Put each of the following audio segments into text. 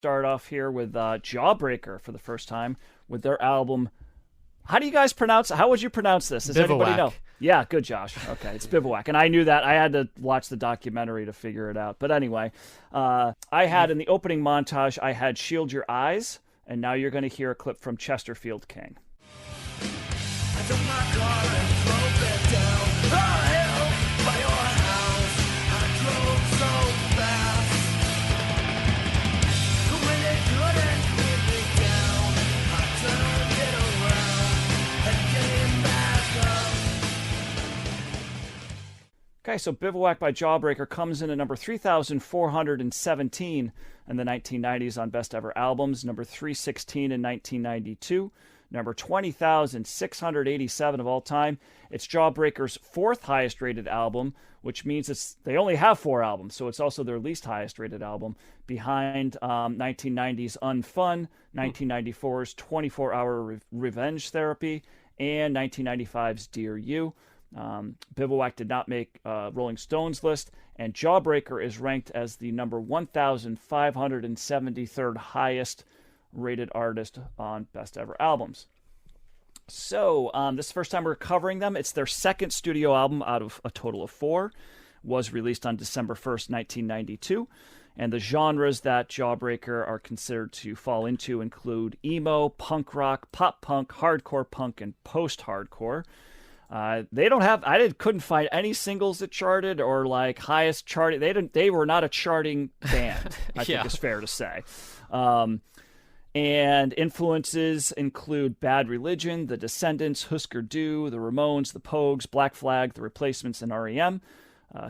start off here with Jawbreaker for the first time with their album. How do you guys pronounce? How would you pronounce this? Does anybody know? Yeah, good, Josh. Okay, it's Bivouac, and I knew that. I had to watch the documentary to figure it out. But anyway, I had in the opening montage, I had "Shield Your Eyes," and now you're going to hear a clip from Chesterfield King. I took my car and drove it down the hill by your house. I drove so fast. When it couldn't keep me down, I turned it around and came back up. Okay, so Bivouac by Jawbreaker comes in at number 3,417 in the 1990s on Best Ever Albums, number 316 in 1992. Number 20,687 of all time. It's Jawbreaker's fourth highest rated album, which means they only have 4 albums, so it's also their least highest rated album, behind 1990's Unfun, 1994's 24-Hour Revenge Therapy, and 1995's Dear You. Bivouac did not make Rolling Stone's list, and Jawbreaker is ranked as the number 1,573rd highest rated artist on Best Ever Albums. So this is the first time we're covering them. It's their second studio album out of a total of 4. Was released on December 1st, 1992. And the genres that Jawbreaker are considered to fall into include emo, punk rock, pop punk, hardcore punk, and post-hardcore. They don't have. Couldn't find any singles that charted or like highest charting. They were not a charting band. I think it's fair to say. And influences include Bad Religion, The Descendants, Husker Du, The Ramones, The Pogues, Black Flag, The Replacements, and R.E.M.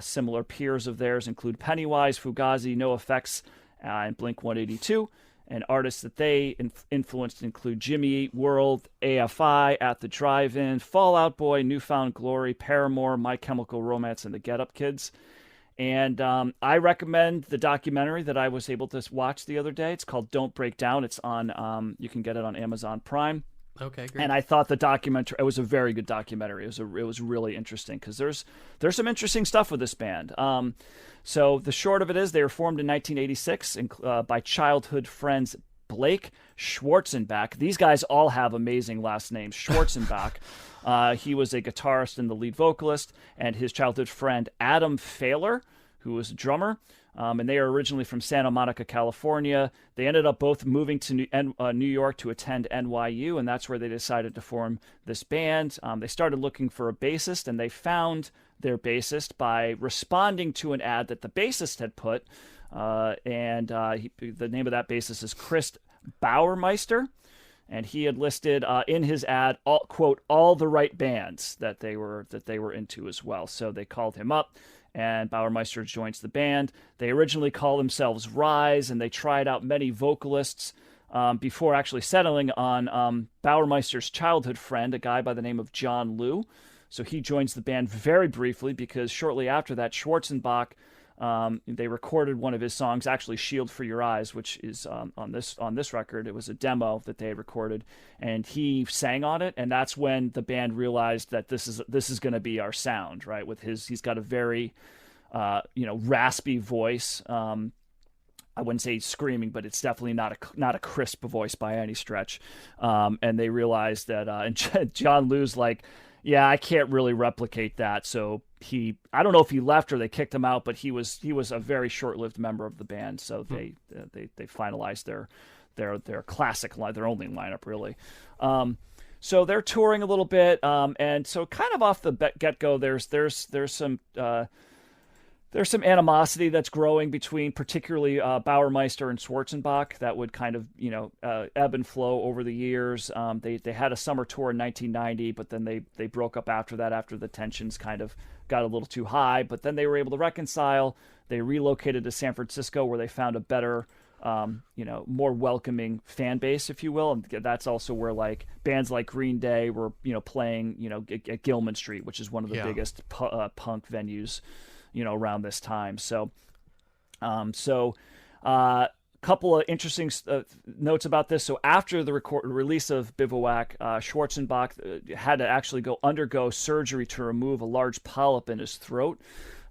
Similar peers of theirs include Pennywise, Fugazi, NoFX, and Blink-182. And artists that they influenced include Jimmy Eat World, AFI, At the Drive-In, Fall Out Boy, Newfound Glory, Paramore, My Chemical Romance, and the Get Up Kids. And I recommend the documentary that I was able to watch the other day. It's called Don't Break Down. It's on, you can get it on Amazon Prime. Okay, great. And I thought the documentary, it was a very good documentary. It was really interesting because there's some interesting stuff with this band. So the short of it is they were formed in 1986 by childhood friends Blake Schwarzenbach. These guys all have amazing last names. Schwarzenbach. He was a guitarist and the lead vocalist, and his childhood friend Adam Failer, who was a drummer. And they are originally from Santa Monica, California. They ended up both moving to New York to attend NYU, and that's where they decided to form this band. They started looking for a bassist, and they found their bassist by responding to an ad that the bassist had put. The name of that bassist is Chris Bauermeister. And he had listed in his ad, all the right bands that they were into as well. So they called him up, and Bauermeister joins the band. They originally called themselves Rise, and they tried out many vocalists before actually settling on Bauermeister's childhood friend, a guy by the name of John Liu. So he joins the band very briefly because shortly after that, Schwarzenbach, they recorded one of his songs, actually "Shield for Your Eyes," which is on this record. It was a demo that they had recorded, and he sang on it. And that's when the band realized that this is going to be our sound, right? He's got a very, raspy voice. I wouldn't say he's screaming, but it's definitely not a crisp voice by any stretch. And they realized that, and John Liu's like, yeah, I can't really replicate that. So I don't know if he left or they kicked him out, but he was a very short-lived member of the band. So they finalized their classic line, their only lineup really. So they're touring a little bit, and so kind of off the get-go, there's some animosity that's growing between particularly Bauermeister and Schwarzenbach that would kind of, ebb and flow over the years. They had a summer tour in 1990, but then they broke up after that, after the tensions kind of got a little too high. But then they were able to reconcile. They relocated to San Francisco where they found a better, more welcoming fan base, if you will. And that's also where like bands like Green Day were, playing, at Gilman Street, which is one of the biggest punk venues around this time. So couple of interesting notes about this. So after the release of Bivouac, Schwarzenbach had to actually undergo surgery to remove a large polyp in his throat.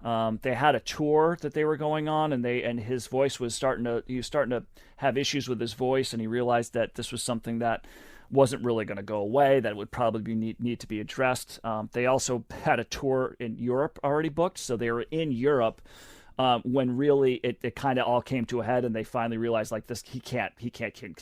They had a tour that they were going on, and his voice was starting to have issues with his voice, and he realized that this was something that wasn't really going to go away, that would probably need to be addressed. They also had a tour in Europe already booked, so they were in Europe when really it kind of all came to a head, and they finally realized like this, he can't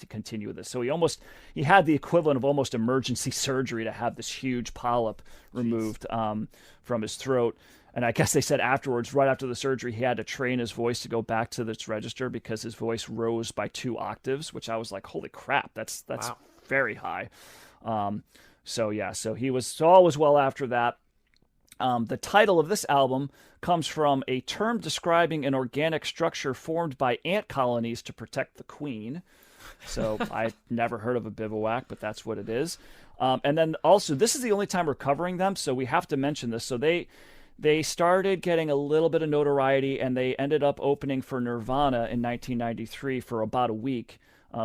continue with this. So he had the equivalent of almost emergency surgery to have this huge polyp removed from his throat. And I guess they said afterwards, right after the surgery, he had to train his voice to go back to this register because his voice rose by 2 octaves, which I was like, holy crap, that's wow. Very high. So all was well after that. The title of this album comes from a term describing an organic structure formed by ant colonies to protect the queen. So I never heard of a bivouac, but that's what it is. And then also, this is the only time we're covering them, so we have to mention this. So they started getting a little bit of notoriety, and they ended up opening for Nirvana in 1993 for about a week.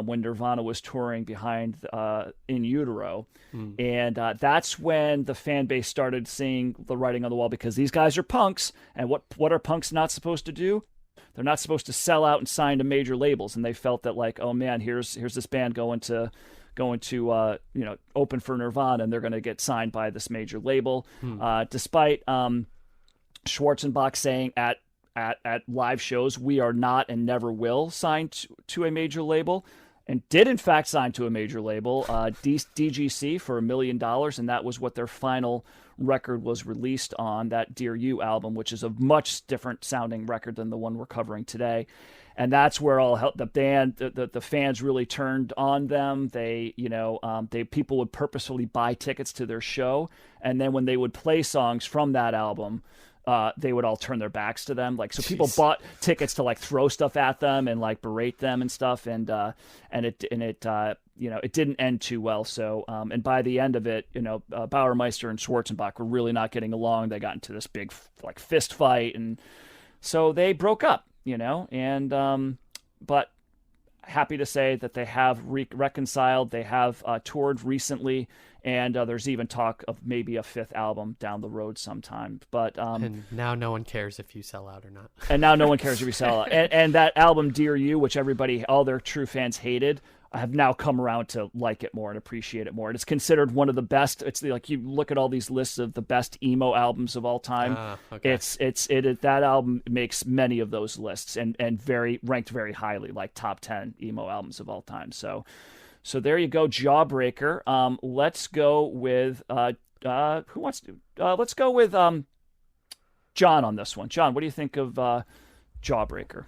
When Nirvana was touring behind In Utero. And that's when the fan base started seeing the writing on the wall, because these guys are punks, and what are punks not supposed to do? They're not supposed to sell out and sign to major labels, and they felt that like, oh man, here's this band going to open for Nirvana, and they're going to get signed by this major label. Despite Schwarzenbach saying at live shows, we are not and never will sign to a major label, and did in fact sign to a major label, DGC, for $1 million, and that was what their final record was released on, that Dear You album, which is a much different sounding record than the one we're covering today. And that's where the band, the fans really turned on them. People would purposefully buy tickets to their show, and then when they would play songs from that album, they would all turn their backs to them. Like, so people bought tickets to like throw stuff at them and like berate them and stuff. And it didn't end too well. So, and by the end of it, Bauermeister and Schwarzenbach were really not getting along. They got into this big like fist fight. And so they broke up, but happy to say that they have reconciled. They have toured recently, and there's even talk of maybe a 5th album down the road sometime. But and now no one cares if you sell out or not. And now no one cares if you sell out. And that album Dear You, which all their true fans hated, I have now come around to like it more and appreciate it more. And it's considered one of the best. It's like you look at all these lists of the best emo albums of all time. Okay. That album makes many of those lists and ranked very highly, like top 10 emo albums of all time. So there you go, Jawbreaker. Let's go with who wants to? Let's go with John on this one. John, what do you think of Jawbreaker?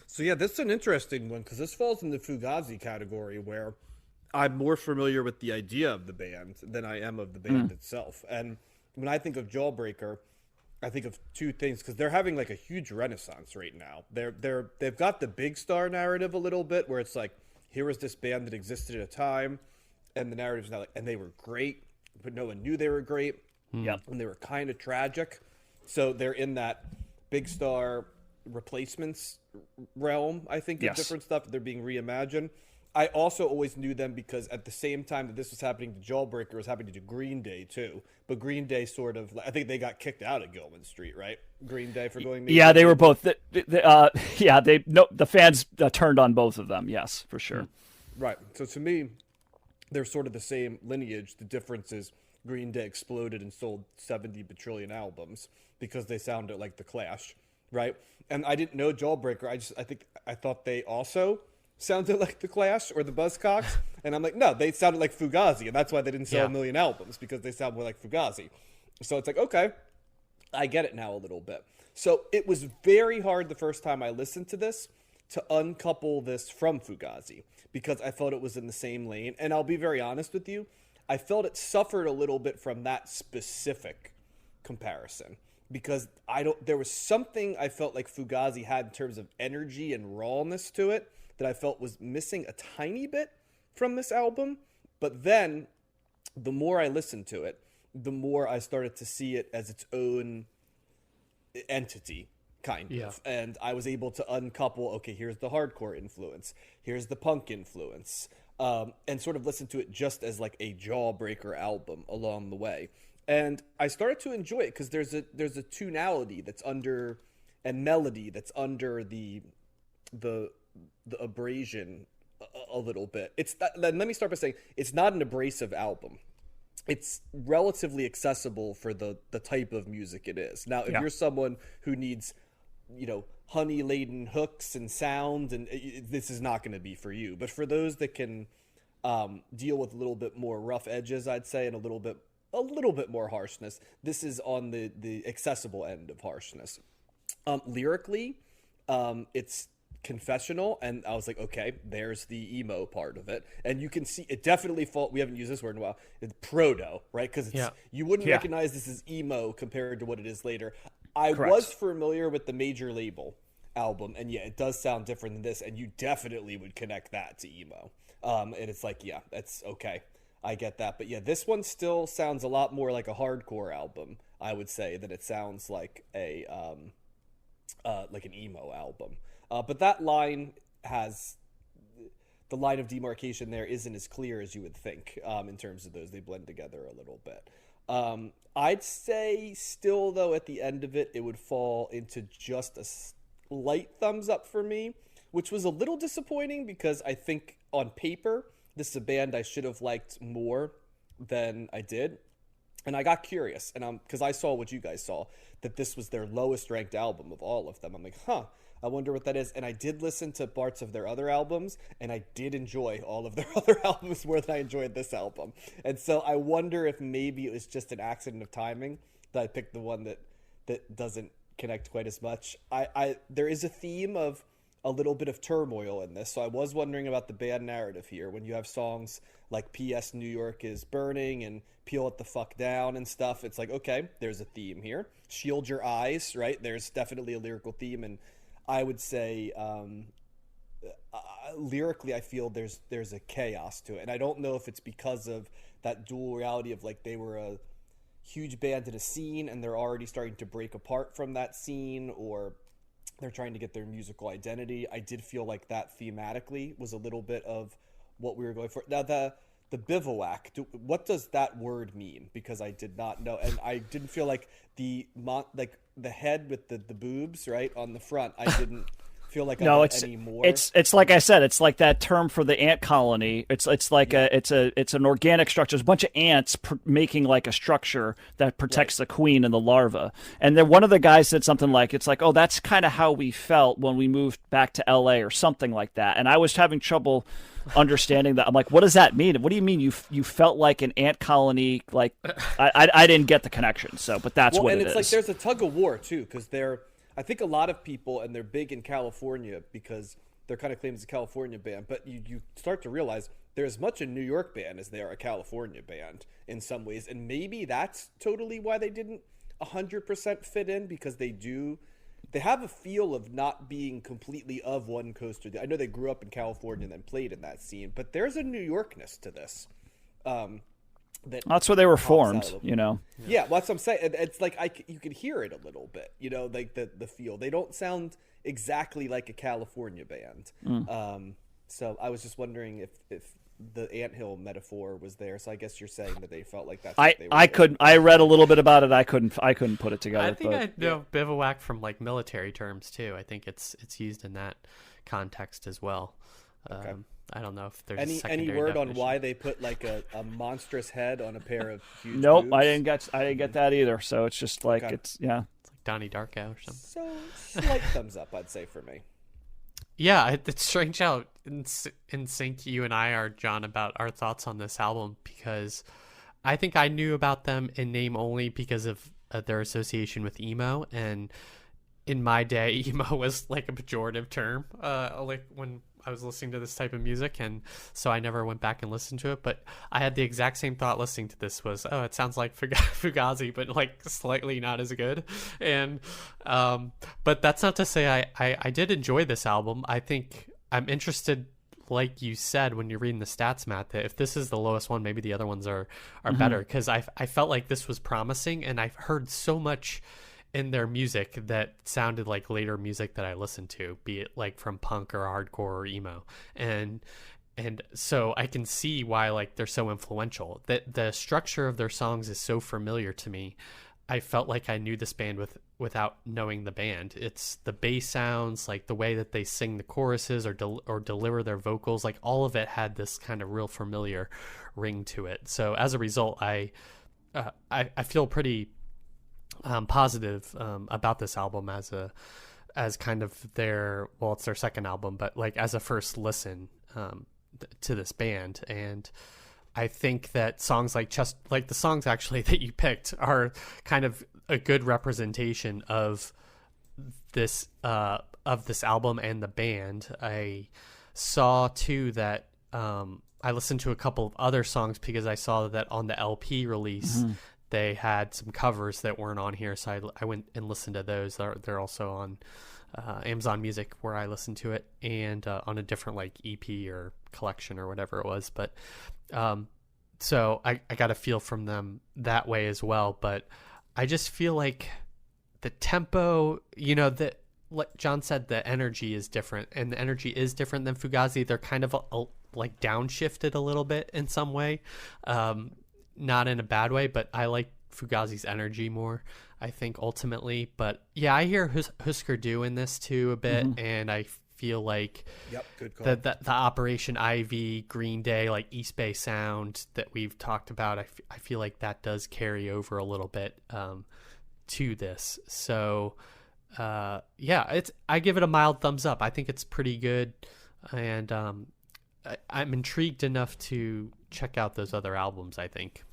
So yeah, this is an interesting one because this falls in the Fugazi category, where I'm more familiar with the idea of the band than I am of the band itself. And when I think of Jawbreaker, I think of 2 things, because they're having like a huge renaissance right now. They've got the big star narrative a little bit, where it's like, here was this band that existed at a time, and the narrative's now like, and they were great, but no one knew they were great. Yeah, and they were kind of tragic. So they're in that big star replacements realm, I think, of different stuff. They're being reimagined. I also always knew them because at the same time that this was happening to Jawbreaker, was happening to Green Day too. But Green Day sort of, I think they got kicked out of Gilman Street, right? Green Day for going. Yeah, they were both. The fans turned on both of them. Yes, for sure. Right. So to me, they're sort of the same lineage. The difference is Green Day exploded and sold 70 bajillion albums because they sounded like The Clash, right? And I didn't know Jawbreaker. I thought they also sounded like The Clash or the Buzzcocks. And I'm like, no, they sounded like Fugazi. And that's why they didn't sell 1 million albums, because they sound more like Fugazi. So it's like, okay, I get it now a little bit. So it was very hard the first time I listened to this to uncouple this from Fugazi, because I felt it was in the same lane. And I'll be very honest with you, I felt it suffered a little bit from that specific comparison, because there was something I felt like Fugazi had in terms of energy and rawness to it that I felt was missing a tiny bit from this album. But then the more I listened to it, the more I started to see it as its own entity, kind of. And I was able to uncouple, okay, here's the hardcore influence, here's the punk influence, and sort of listen to it just as like a Jawbreaker album along the way. and I started to enjoy it because there's a tonality that's under and melody that's under the abrasion a little bit. Let me start by saying it's not an abrasive album. It's relatively accessible for the type of music it is. Now, if you're someone who needs, honey laden hooks and sound, and this is not going to be for you. But for those that can deal with a little bit more rough edges, I'd say, and a little bit more harshness, this is on the accessible end of harshness. Lyrically, it's confessional, and I was like, okay, there's the emo part of it, and you can see it definitely we haven't used this word in a while. It's proto, right? Because you wouldn't recognize this as emo compared to what it is later. I was familiar with the Major Label album, and it does sound different than this, and you definitely would connect that to emo. And it's like, that's okay, I get that, but this one still sounds a lot more like a hardcore album, I would say, than it sounds like a like an emo album. But that line the line of demarcation there isn't as clear as you would think in terms of those. They blend together a little bit. I'd say still, though, at the end of it, it would fall into just a slight thumbs up for me, which was a little disappointing because I think on paper, this is a band I should have liked more than I did. And I got curious, and because I saw what you guys saw, that this was their lowest ranked album of all of them. I'm like, I wonder what that is. And I did listen to parts of their other albums, and I did enjoy all of their other albums more than I enjoyed this album. And so I wonder if maybe it was just an accident of timing that I picked the one that doesn't connect quite as much. There is a theme of a little bit of turmoil in this, so I was wondering about the band narrative here. When you have songs like P.S. New York is Burning and Peel It the Fuck Down and stuff, it's like, okay, there's a theme here. Shield Your Eyes, right? There's definitely a lyrical theme, and I would say lyrically I feel there's a chaos to it, and I don't know if it's because of that dual reality of like they were a huge band in a scene and they're already starting to break apart from that scene, or they're trying to get their musical identity. I did feel like that thematically was a little bit of what we were going for. Now the bivouac, what does that word mean? Because I did not know, and I didn't feel like the head with the boobs right on the front. I didn't feel like it's anymore. It's like I said, it's like that term for the ant colony. It's like it's an organic structure. There's a bunch of ants making like a structure that protects the queen and the larva. And then one of the guys said something like, it's like, oh, that's kind of how we felt when we moved back to LA or something like that. And I was having trouble understanding that. I'm like, what does that mean? What do you mean you felt like an ant colony? Like I didn't get the connection. So, but that's what it is. And it's like there's a tug of war too, because I think a lot of people, and they're big in California because they're kind of claimed as a California band, but you start to realize they're as much a New York band as they are a California band in some ways, and maybe that's totally why they didn't 100% fit in, because they have a feel of not being completely of one coast or the other. I know they grew up in California and then played in that scene, but there's a New Yorkness to this. That's where they were formed, Yeah, well, that's what I'm saying. It's like you can hear it a little bit, like the feel. They don't sound exactly like a California band. So I was just wondering if the anthill metaphor was there. So I guess you're saying that they felt like that's what they were. I read a little bit about it. I couldn't put it together. I think I know bivouac from like military terms too. I think it's used in that context as well. Okay. I don't know if there's any word on why they put like a monstrous head on a pair of huge Nope, boobs? I didn't get that either. So it's just like it's like Donnie Darko or something. So slight thumbs up, I'd say, for me. Yeah, it's strange how in sync you and I are, John, about our thoughts on this album, because I think I knew about them in name only because of their association with emo, and in my day, emo was like a pejorative term, like when I was listening to this type of music, and so I never went back and listened to it. But I had the exact same thought listening to this, was, oh, it sounds like Fugazi, but like slightly not as good. And but that's not to say I did enjoy this album. I think I'm interested, like you said, when you're reading the stats, Matt, that if this is the lowest one, maybe the other ones are better, because I felt like this was promising, and I've heard so much in their music that sounded like later music that I listened to, be it like from punk or hardcore or emo. And and so I can see why like they're so influential. That the structure of their songs is so familiar to me. I felt like I knew this band without knowing the band. It's the bass sounds, like the way that they sing the choruses or deliver their vocals, like all of it had this kind of real familiar ring to it. So as a result, I feel pretty positive about this album as kind of their, well, it's their second album, but like as a first listen to this band. And I think that songs like just like the songs actually that you picked are kind of a good representation of this album and the band. I saw too that I listened to a couple of other songs because I saw that on the LP release they had some covers that weren't on here, so I went and listened to those. They're also on Amazon Music where I listened to it, and on a different like EP or collection or whatever it was. But so I got a feel from them that way as well. But I just feel like the tempo, that like John said, the energy is different, and the energy is different than Fugazi. They're kind of like downshifted a little bit in some way, not in a bad way, but I like Fugazi's energy more, I think, ultimately. But yeah, I hear Husker Du in this too a bit, and I feel like good call. the Operation Ivy, Green Day, like East Bay sound that we've talked about, I feel like that does carry over a little bit to this. So yeah, I give it a mild thumbs up. I think it's pretty good, and I'm intrigued enough to check out those other albums, I think.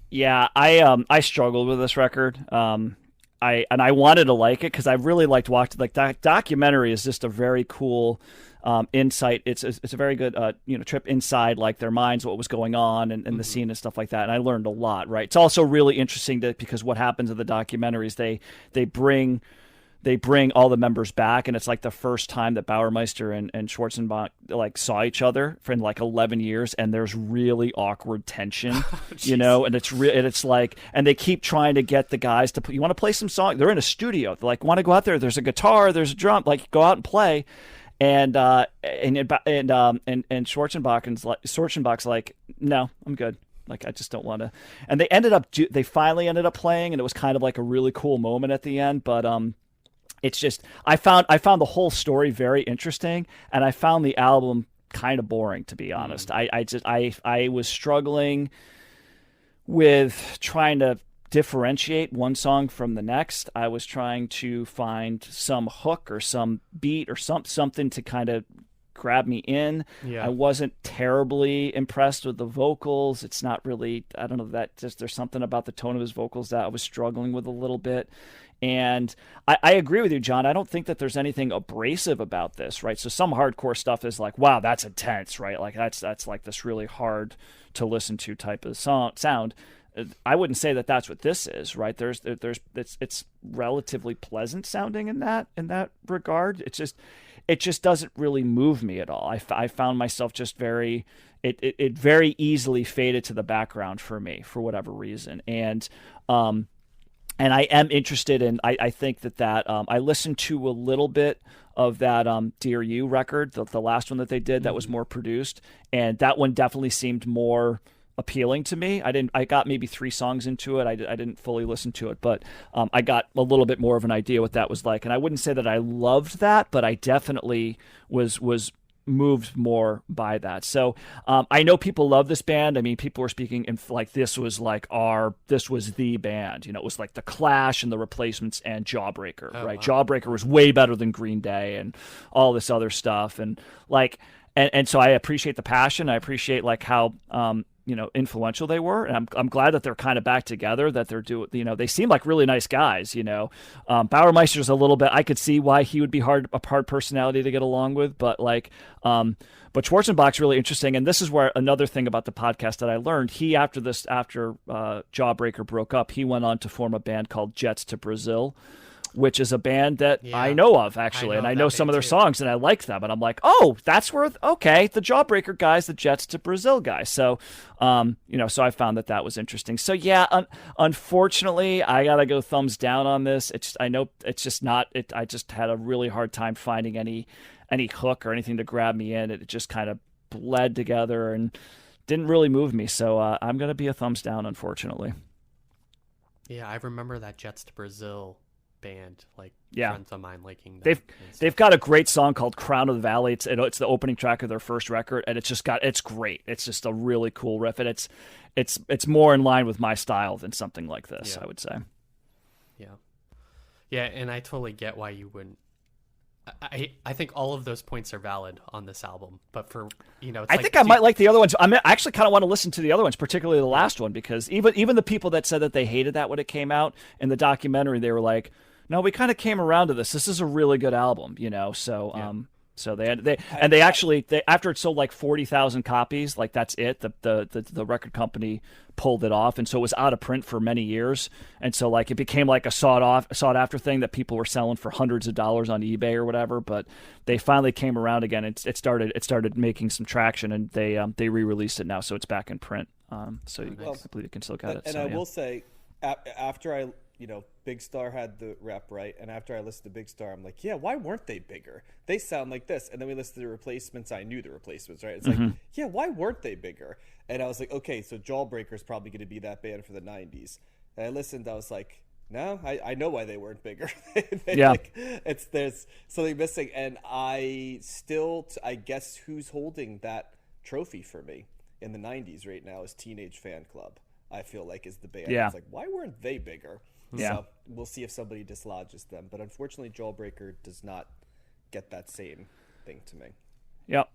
Yeah, I struggled with this record. I wanted to like it because I really liked watching. Like that documentary is just a very cool insight. It's a very good trip inside like their minds, what was going on and the scene and stuff like that. And I learned a lot. Right. It's also really interesting because what happens in the documentaries, they bring all the members back, and it's like the first time that Bauermeister and Schwarzenbach like saw each other for like 11 years, and there's really awkward tension, and it's like, and they keep trying to get the guys to you want to play some song. They're in a studio. They're like, want to go out there? There's a guitar, there's a drum, like go out and play. And Schwarzenbach's like, no, I'm good. Like, I just don't want to. And they finally ended up playing, and it was kind of like a really cool moment at the end. But it's just I found the whole story very interesting, and I found the album kind of boring, to be honest. I was struggling with trying to differentiate one song from the next. I was trying to find some hook or some beat or something to kind of grab me in. Yeah. I wasn't terribly impressed with the vocals. It's not really, I don't know, that just there's something about the tone of his vocals that I was struggling with a little bit. And I agree with you, John. I don't think that there's anything abrasive about this, right? So some hardcore stuff is like, wow, that's intense, right? Like that's like this really hard to listen to type of sound. I wouldn't say that that's what this is, right? It's relatively pleasant sounding in that regard. It just doesn't really move me at all. I found myself just it very easily faded to the background for me for whatever reason. And I am interested in, I think that I listened to a little bit of that Dear You record, the last one that they did that was more produced. And that one definitely seemed more appealing to me. I got maybe 3 songs into it. I didn't fully listen to it, but I got a little bit more of an idea what that was like. And I wouldn't say that I loved that, but I definitely was moved more by that. So I know people love this band. I mean, people were speaking in like this was the band. It was like the Clash and the Replacements and Jawbreaker, right? Wow. Jawbreaker was way better than Green Day and all this other stuff. And like, and so I appreciate the passion. I appreciate like how influential they were, and I'm glad that they're kind of back together. That they're doing, they seem like really nice guys. Bauermeister's a little bit. I could see why he would be a hard personality to get along with, but like, but Schwarzenbach's really interesting. And this is where another thing about the podcast that I learned. He after Jawbreaker broke up, he went on to form a band called Jets to Brazil, which is a band that I know of, actually. And I know some of their songs, and I like them. And I'm like, oh, that's the Jawbreaker guys, the Jets to Brazil guys. So, so I found that was interesting. So, yeah, unfortunately, I got to go thumbs down on this. I know it's just not – I just had a really hard time finding any any hook or anything to grab me in. It just kind of bled together and didn't really move me. So I'm going to be a thumbs down, unfortunately. Yeah, I remember that Jets to Brazil band, like friends of mine liking that. They've got a great song called Crown of the Valley. It's the opening track of their first record, and it's great. It's just a really cool riff, and it's more in line with my style than something like this, I would say. Yeah, and I totally get why you wouldn't. I think all of those points are valid on this album, but for I think I might like the other ones. I actually kind of want to listen to the other ones, particularly the last one, because even the people that said that they hated that when it came out in the documentary, they were like, "No, we kind of came around to this. This is a really good album," So so they actually after it sold like 40,000 copies, like that's it. The record company pulled it off, and so it was out of print for many years, and so like it became like a sought after thing that people were selling for hundreds of dollars on eBay or whatever. But they finally came around again. It started making some traction, and they re-released it now, so it's back in print. So I believe you can still get it. And I will say, after I. Big Star had the rep, right? And after I listened to Big Star, I'm like, yeah, why weren't they bigger? They sound like this. And then we listened to the Replacements. I knew the Replacements, right? It's like, yeah, why weren't they bigger? And I was like, okay, so Jawbreaker is probably going to be that band for the 90s. And I listened, I was like, no, I know why they weren't bigger. There's something missing. And I guess who's holding that trophy for me in the 90s right now is Teenage Fan Club. I feel like is the band. Yeah. It's like, why weren't they bigger? Yeah. So we'll see if somebody dislodges them. But unfortunately, Jawbreaker does not get that same thing to me. Yep.